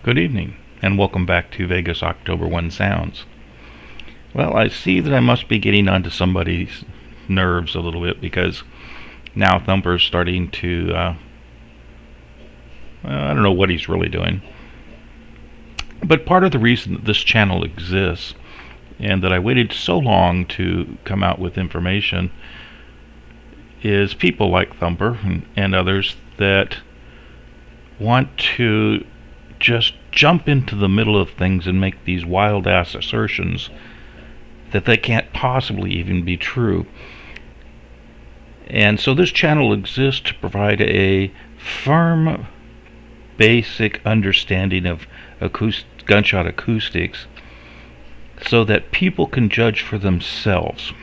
Good evening, and welcome back to Vegas October 1 Sounds. Well, I see that I must be getting onto somebody's nerves a little bit because now Thumper's starting to, I don't know what he's really doing. But part of the reason that this channel exists and that I waited so long to come out with information is people like Thumper and others that want to just jump into the middle of things and make these wild-ass assertions that they can't possibly even be true. And so this channel exists to provide a firm, basic understanding of gunshot acoustics so that people can judge for themselves.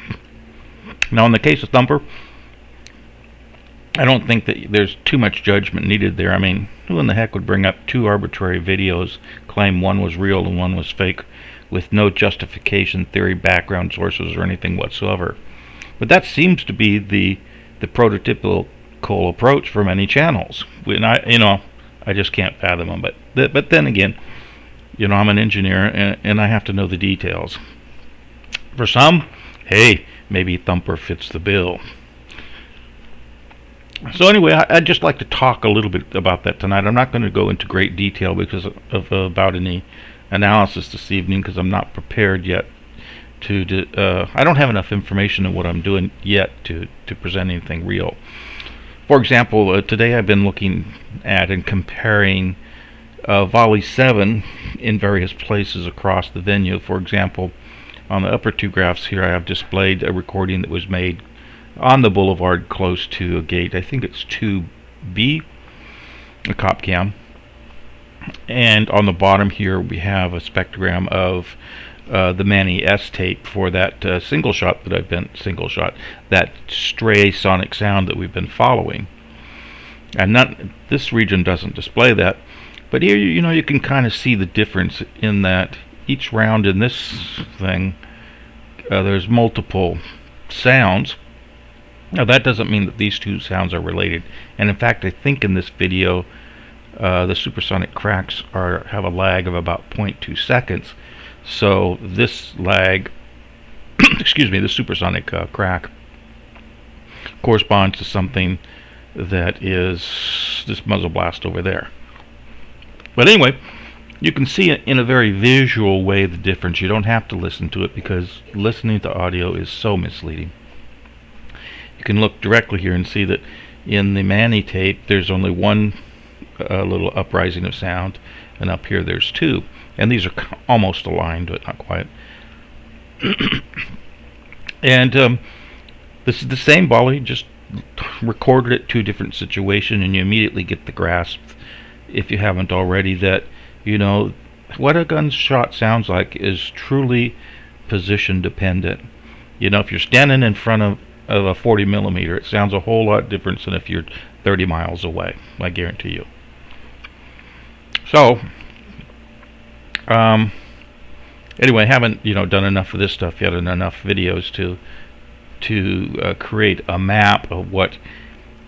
Now, in the case of Thumper, I don't think that there's too much judgment needed there. I mean, who in the heck would bring up two arbitrary videos, claim one was real and one was fake, with no justification, theory, background sources, or anything whatsoever? But that seems to be the prototypical approach for many channels. And I just can't fathom them. But then again, I'm an engineer and I have to know the details. For some, hey, maybe Thumper fits the bill. So anyway, I'd just like to talk a little bit about that tonight. I'm not going to go into great detail because of about any analysis this evening, because I'm not prepared yet I don't have enough information on what I'm doing yet to present anything real. For example, today I've been looking at and comparing Volley 7 in various places across the venue. For example, on the upper two graphs here I have displayed a recording that was made on the boulevard close to a gate. I think it's 2B, a cop cam. And on the bottom here we have a spectrogram of the Manny S tape for that single shot, that stray sonic sound that we've been following. And this region doesn't display that, but here you can kind of see the difference in that each round in this thing there's multiple sounds. Now that doesn't mean that these two sounds are related, and in fact I think in this video the supersonic cracks have a lag of about 0.2 seconds. So this lag, the supersonic crack corresponds to something that is this muzzle blast over there. But anyway, you can see it in a very visual way, the difference. You don't have to listen to it because listening to audio is so misleading. You can look directly here and see that in the Manny tape there's only one little uprising of sound, and up here there's two, and these are almost aligned but not quite. And this is the same volley, just recorded at two different situations, and you immediately get the grasp, if you haven't already, that what a gunshot sounds like is truly position dependent. If you're standing in front of a 40 millimeter, it sounds a whole lot different than if you're 30 miles away, I guarantee you. So anyway, I haven't done enough of this stuff yet and enough videos to create a map of what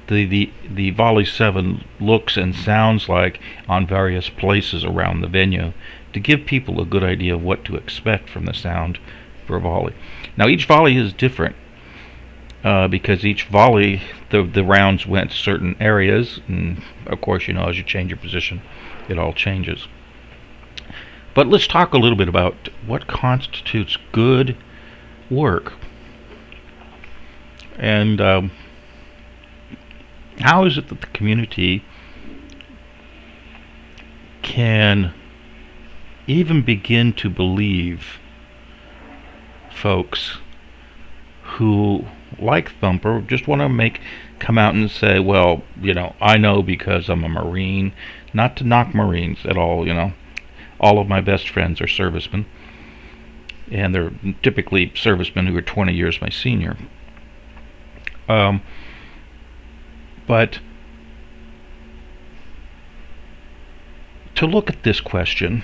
the Volley 7 looks and sounds like on various places around the venue, to give people a good idea of what to expect from the sound for a volley. Now each volley is different because each volley the rounds went certain areas, and of course as you change your position it all changes. But let's talk a little bit about what constitutes good work, and how is it that the community can even begin to believe folks who, like Thumper, just want to come out and say, well, I know because I'm a Marine. Not to knock Marines at all, all of my best friends are servicemen, and they're typically servicemen who are 20 years my senior. But to look at this question,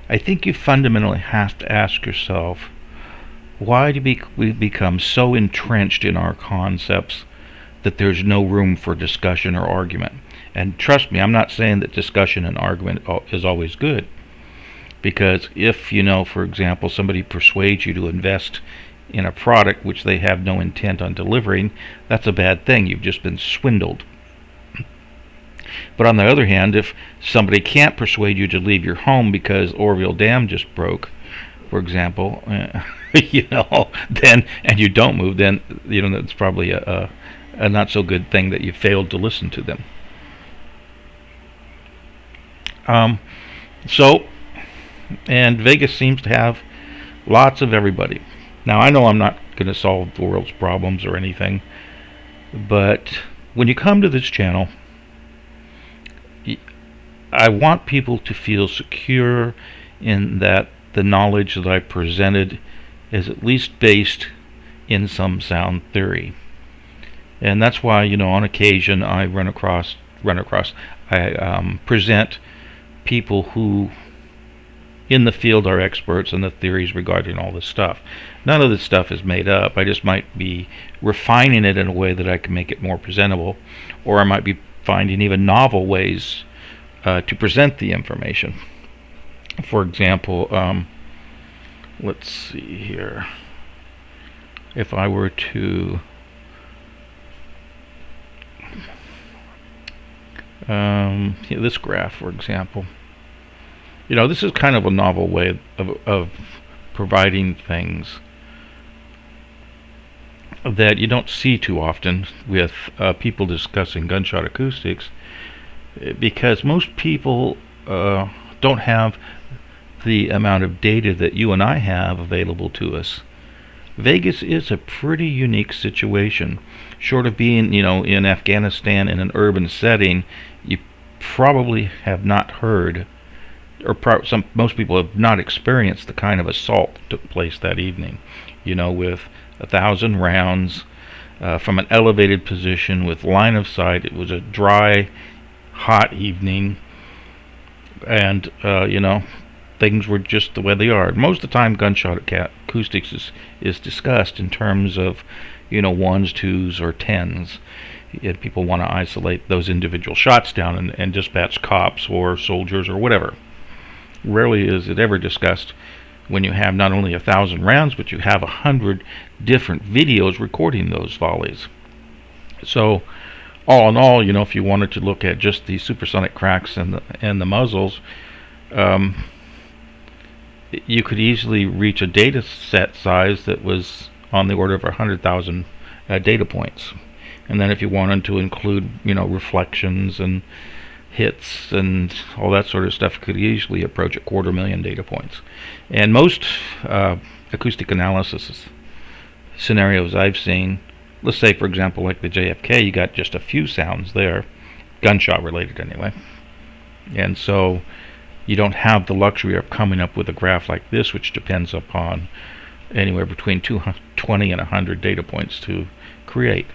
I think you fundamentally have to ask yourself, why do we become so entrenched in our concepts that there's no room for discussion or argument? And trust me, I'm not saying that discussion and argument is always good. Because if, for example, somebody persuades you to invest in a product which they have no intent on delivering, that's a bad thing. You've just been swindled. But on the other hand, if somebody can't persuade you to leave your home because Orville Dam just broke, for example, then, and you don't move, then, that's probably a not so good thing that you failed to listen to them. And Vegas seems to have lots of everybody. Now, I know I'm not going to solve the world's problems or anything, but when you come to this channel, I want people to feel secure in that the knowledge that I presented is at least based in some sound theory. And that's why, on occasion I I present people who in the field are experts in the theories regarding all this stuff. None of this stuff is made up. I just might be refining it in a way that I can make it more presentable, or I might be finding even novel ways to present the information. For example, let's see here. If I were to this graph, for example, this is kind of a novel way of providing things that you don't see too often with people discussing gunshot acoustics, because most people don't have the amount of data that you and I have available to us. Vegas is a pretty unique situation. Short of being, in Afghanistan in an urban setting, you probably have not heard, or most people have not experienced the kind of assault that took place that evening. With 1,000 rounds from an elevated position with line of sight. It was a dry, hot evening, and things were just the way they are. Most of the time, gunshot acoustics is discussed in terms of ones, twos, or tens. And people want to isolate those individual shots down and dispatch cops or soldiers or whatever. Rarely is it ever discussed when you have not only 1,000 rounds, but you have 100 different videos recording those volleys. So, all in all, if you wanted to look at just the supersonic cracks and the muzzles, you could easily reach a data set size that was on the order of 100,000 data points. And then if you wanted to include, reflections and hits and all that sort of stuff, could easily approach 250,000 data points. And most acoustic analysis scenarios I've seen, let's say for example like the JFK, you got just a few sounds there, gunshot related anyway, and so you don't have the luxury of coming up with a graph like this, which depends upon anywhere between 20 and 100 data points to create.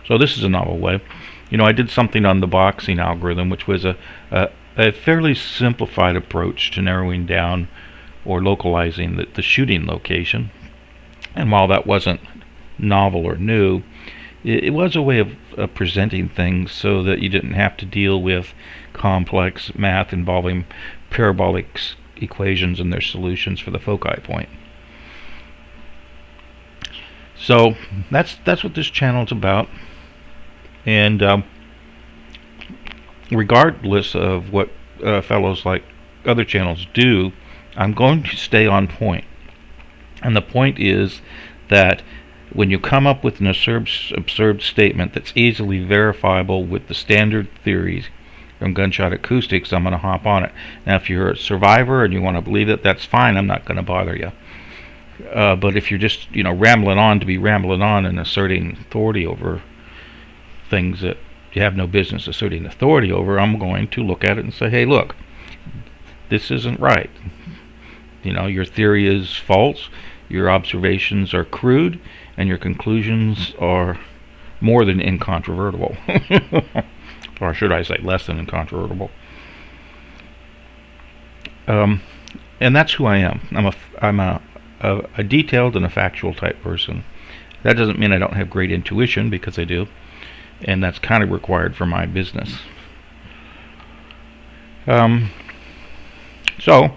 So this is a novel way. I did something on the boxing algorithm, which was a fairly simplified approach to narrowing down or localizing the shooting location. And while that wasn't novel or new, it was a way of presenting things so that you didn't have to deal with complex math involving parabolic equations and their solutions for the foci point. So that's what this channel is about. And regardless of what fellows like other channels do, I'm going to stay on point. And the point is that when you come up with an absurd statement that's easily verifiable with the standard theories from gunshot acoustics, I'm going to hop on it. Now, if you're a survivor and you want to believe it, that's fine. I'm not going to bother you. But if you're just, rambling on to be rambling on and asserting authority over things that you have no business asserting authority over, I'm going to look at it and say, hey, look, this isn't right. Your theory is false, your observations are crude, and your conclusions are more than incontrovertible. Or should I say less than incontrovertible. And that's who I am. I'm a detailed and a factual type person. That doesn't mean I don't have great intuition, because I do. and that's kind of required for my business. So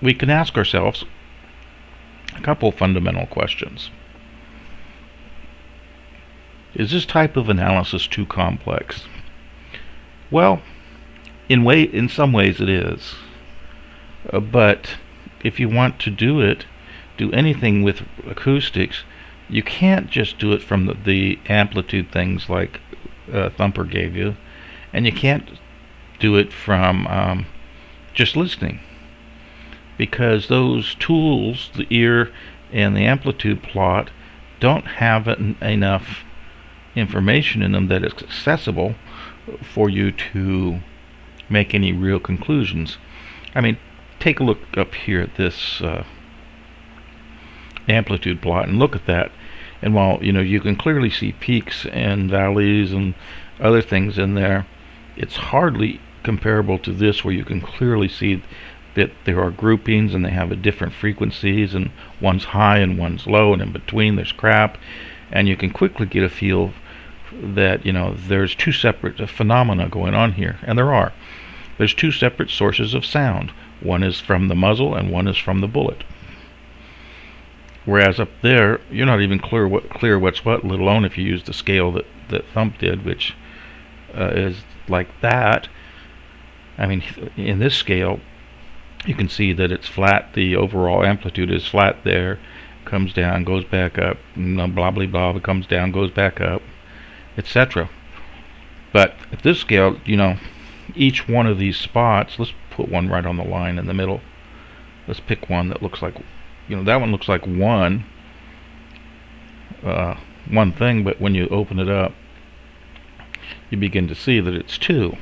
we can ask ourselves a couple fundamental questions. Is this type of analysis too complex? Well, in some ways it is. But if you want to do anything with acoustics, you can't just do it from the amplitude things like Thumper gave you, and you can't do it from just listening, because those tools, the ear and the amplitude plot, don't have enough information in them that is accessible for you to make any real conclusions. I mean, take a look up here at this amplitude plot and look at that, and while you can clearly see peaks and valleys and other things in there, it's hardly comparable to this, where you can clearly see that there are groupings and they have different frequencies, and one's high and one's low, and in between there's crap, and you can quickly get a feel that there's two separate phenomena going on here, and there are. There's two separate sources of sound. One is from the muzzle and one is from the bullet. Whereas up there, you're not even clear what's what, let alone if you use the scale that Thump did, which is like that. I mean, in this scale, you can see that it's flat. The overall amplitude is flat there, comes down, goes back up, blah blah blah, it comes down, goes back up, etc. But at this scale, each one of these spots, let's put one right on the line in the middle. Let's pick one that looks like, that one looks like one thing, but when you open it up, you begin to see that it's two.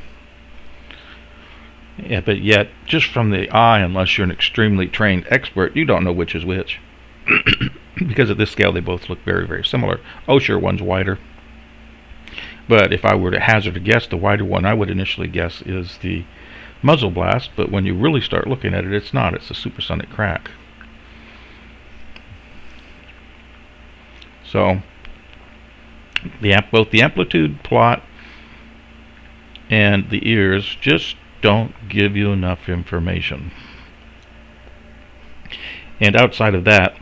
Yeah, but yet, just from the eye, unless you're an extremely trained expert, you don't know which is which. Because at this scale, they both look very, very similar. Oh, sure, one's wider. But if I were to hazard a guess, the wider one I would initially guess is the muzzle blast, but when you really start looking at it, it's not. It's a supersonic crack. So, both the amplitude plot and the ears just don't give you enough information. And outside of that,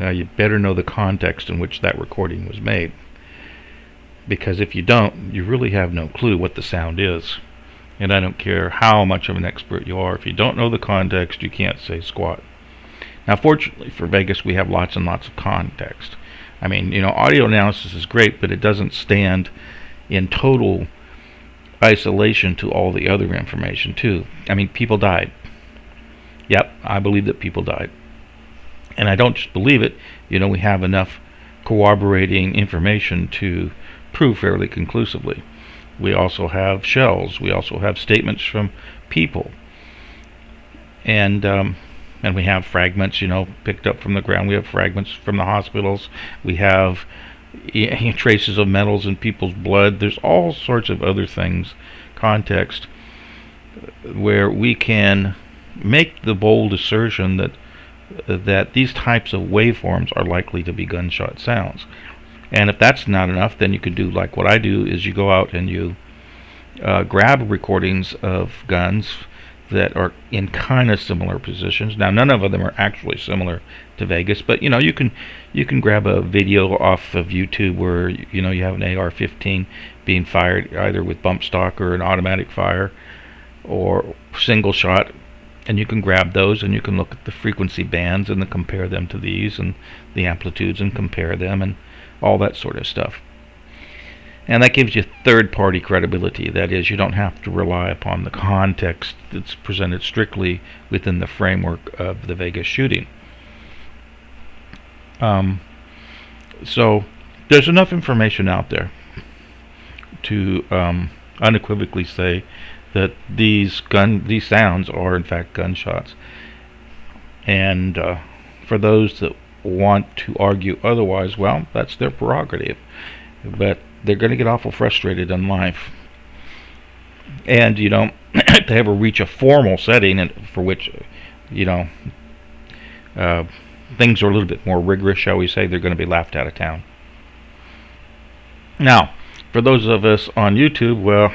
you better know the context in which that recording was made. Because if you don't, you really have no clue what the sound is. And I don't care how much of an expert you are, if you don't know the context, you can't say squat. Now, fortunately for Vegas, we have lots and lots of context. I mean, audio analysis is great, but it doesn't stand in total isolation to all the other information, too. I mean, people died. Yep, I believe that people died. And I don't just believe it. We have enough corroborating information to prove fairly conclusively. We also have shells. We also have statements from people, and we have fragments, picked up from the ground. We have fragments from the hospitals. We have traces of metals in people's blood. There's all sorts of other things, context, where we can make the bold assertion that these types of waveforms are likely to be gunshot sounds. And if that's not enough, then you could do like what I do, is you go out and you grab recordings of guns that are in kind of similar positions. Now, none of them are actually similar to Vegas, but you can grab a video off of YouTube where you have an AR-15 being fired either with bump stock or an automatic fire or single shot, and you can grab those and you can look at the frequency bands and then compare them to these and the amplitudes and compare them and all that sort of stuff. And that gives you third-party credibility. That is, you don't have to rely upon the context that's presented strictly within the framework of the Vegas shooting. So there's enough information out there to unequivocally say that these sounds are in fact gunshots. And for those that want to argue otherwise, well, that's their prerogative, but they're going to get awful frustrated in life. And to ever reach a formal setting and for which things are a little bit more rigorous, shall we say, they're going to be laughed out of town. Now, for those of us on YouTube, well,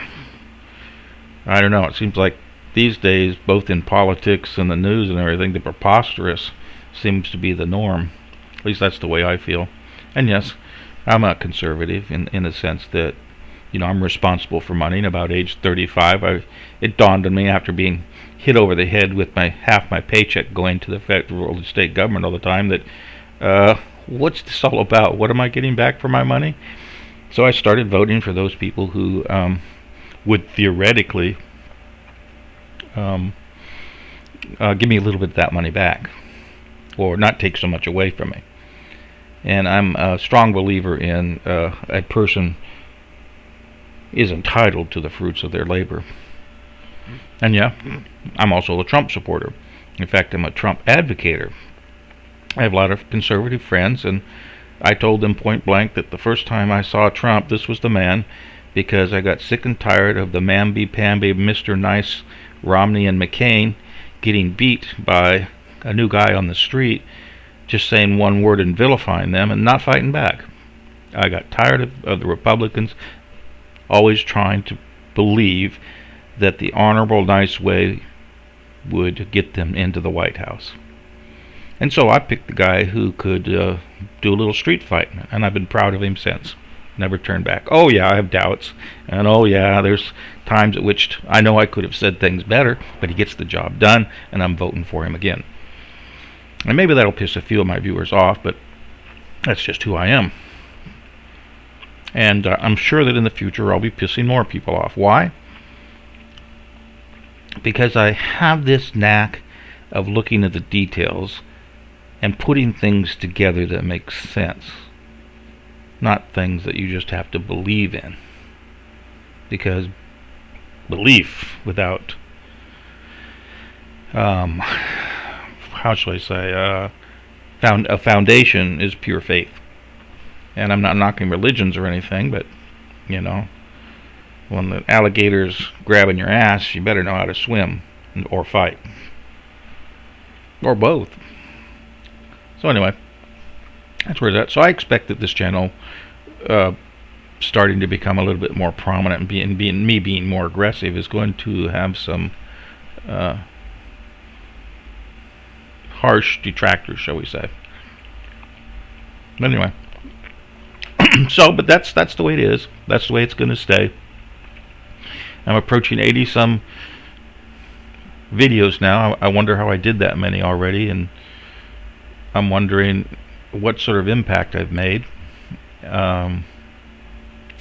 I don't know. It seems like these days, both in politics and the news and everything, the preposterous seems to be the norm. At least that's the way I feel. And yes, I'm a conservative in the sense that, I'm responsible for money. And about age 35, it dawned on me after being hit over the head with half my paycheck going to the federal and state government all the time that, what's this all about? What am I getting back for my money? So I started voting for those people who would theoretically give me a little bit of that money back, or not take so much away from me. And I'm a strong believer in a person is entitled to the fruits of their labor. And yeah, I'm also a Trump supporter. In fact, I'm a Trump advocator. I have a lot of conservative friends, and I told them point blank that the first time I saw Trump, this was the man, because I got sick and tired of the mamby-pamby Mr. Nice Romney and McCain getting beat by a new guy on the street, just saying one word and vilifying them and not fighting back. I got tired of the Republicans always trying to believe that the honorable, nice way would get them into the White House. And so I picked the guy who could do a little street fighting, and I've been proud of him since. Never turned back. Oh yeah, I have doubts, and oh yeah, there's times at which I know I could have said things better, but he gets the job done, and I'm voting for him again. And maybe that'll piss a few of my viewers off, but that's just who I am. And I'm sure that in the future I'll be pissing more people off. Why? Because I have this knack of looking at the details and putting things together that make sense. Not things that you just have to believe in. Because belief without, how shall I say, a foundation is pure faith. And I'm not knocking religions or anything, but, when the alligator's grabbing your ass, you better know how to swim or fight. Or both. So anyway, that's where it's at. So I expect that this channel, starting to become a little bit more prominent and being more aggressive, is going to have some harsh detractors, shall we say. But anyway. But that's the way it is. That's the way it's going to stay. I'm approaching 80 some videos now. I wonder how I did that many already, and I'm wondering what sort of impact I've made. I'm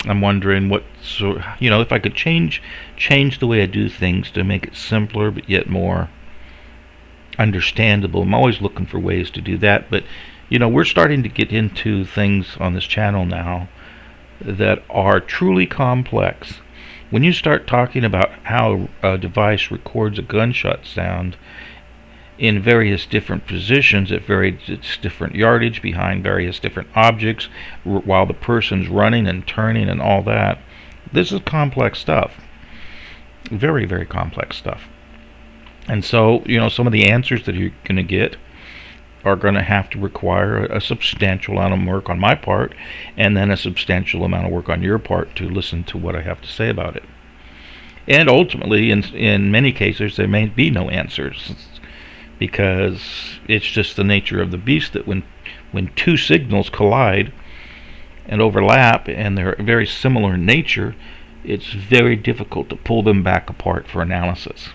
wondering if I could change the way I do things to make it simpler but yet more understandable. I'm always looking for ways to do that, but we're starting to get into things on this channel now that are truly complex. When you start talking about how a device records a gunshot sound in various different positions at various different yardage behind various different objects while the person's running and turning and all that, this is complex stuff. Very, very complex stuff. And so, some of the answers that you're going to get are going to have to require a substantial amount of work on my part, and then a substantial amount of work on your part to listen to what I have to say about it. And ultimately, in many cases, there may be no answers, because it's just the nature of the beast that when two signals collide and overlap, and they're very similar in nature, it's very difficult to pull them back apart for analysis.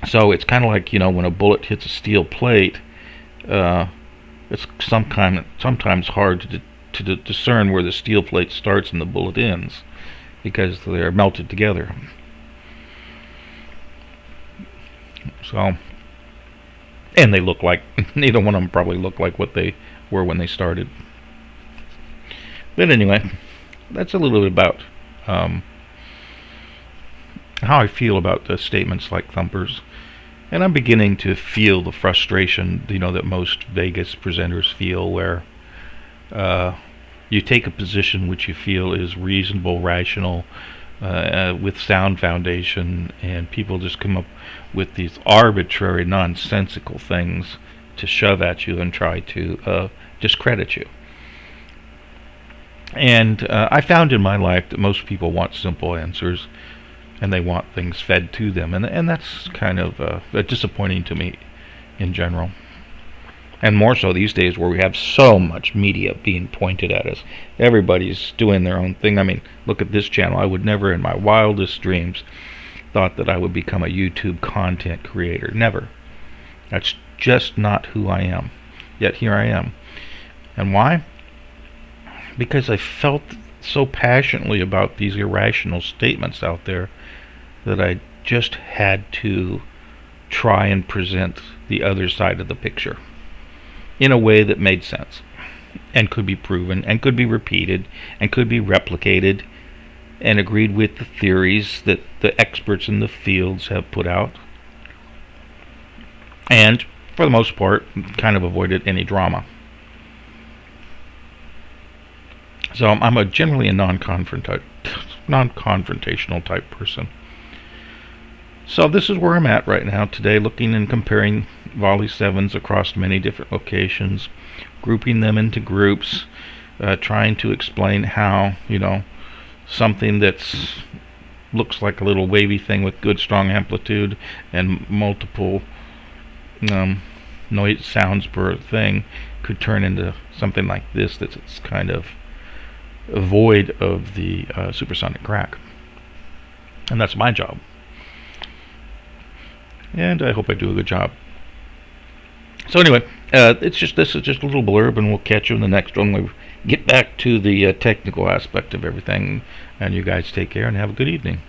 So it's kind of like, when a bullet hits a steel plate, it's sometimes hard to discern where the steel plate starts and the bullet ends, because they're melted together. So, and they look like, neither one of them probably look like what they were when they started. But anyway, that's a little bit about how I feel about the statements like thumpers. And I'm beginning to feel the frustration, that most Vegas presenters feel, where you take a position which you feel is reasonable, rational, with sound foundation, and people just come up with these arbitrary, nonsensical things to shove at you and try to discredit you. And I found in my life that most people want simple answers, and they want things fed to them, and that's kind of disappointing to me in general. And more so these days where we have so much media being pointed at us. Everybody's doing their own thing. I mean, look at this channel. I would never in my wildest dreams thought that I would become a YouTube content creator. Never. That's just not who I am. Yet here I am. And why? Because I felt so passionately about these irrational statements out there that I just had to try and present the other side of the picture in a way that made sense and could be proven and could be repeated and could be replicated and agreed with the theories that the experts in the fields have put out, and for the most part kind of avoided any drama. So I'm generally a non-confrontational type person. So this is where I'm at right now today, looking and comparing volley 7s across many different locations, grouping them into groups, trying to explain how, something that's looks like a little wavy thing with good strong amplitude and multiple noise sounds per thing could turn into something like this that's kind of void of the supersonic crack. And that's my job. And I hope I do a good job. So anyway, this is just a little blurb, and we'll catch you in the next one. We get back to the technical aspect of everything. And you guys take care and have a good evening.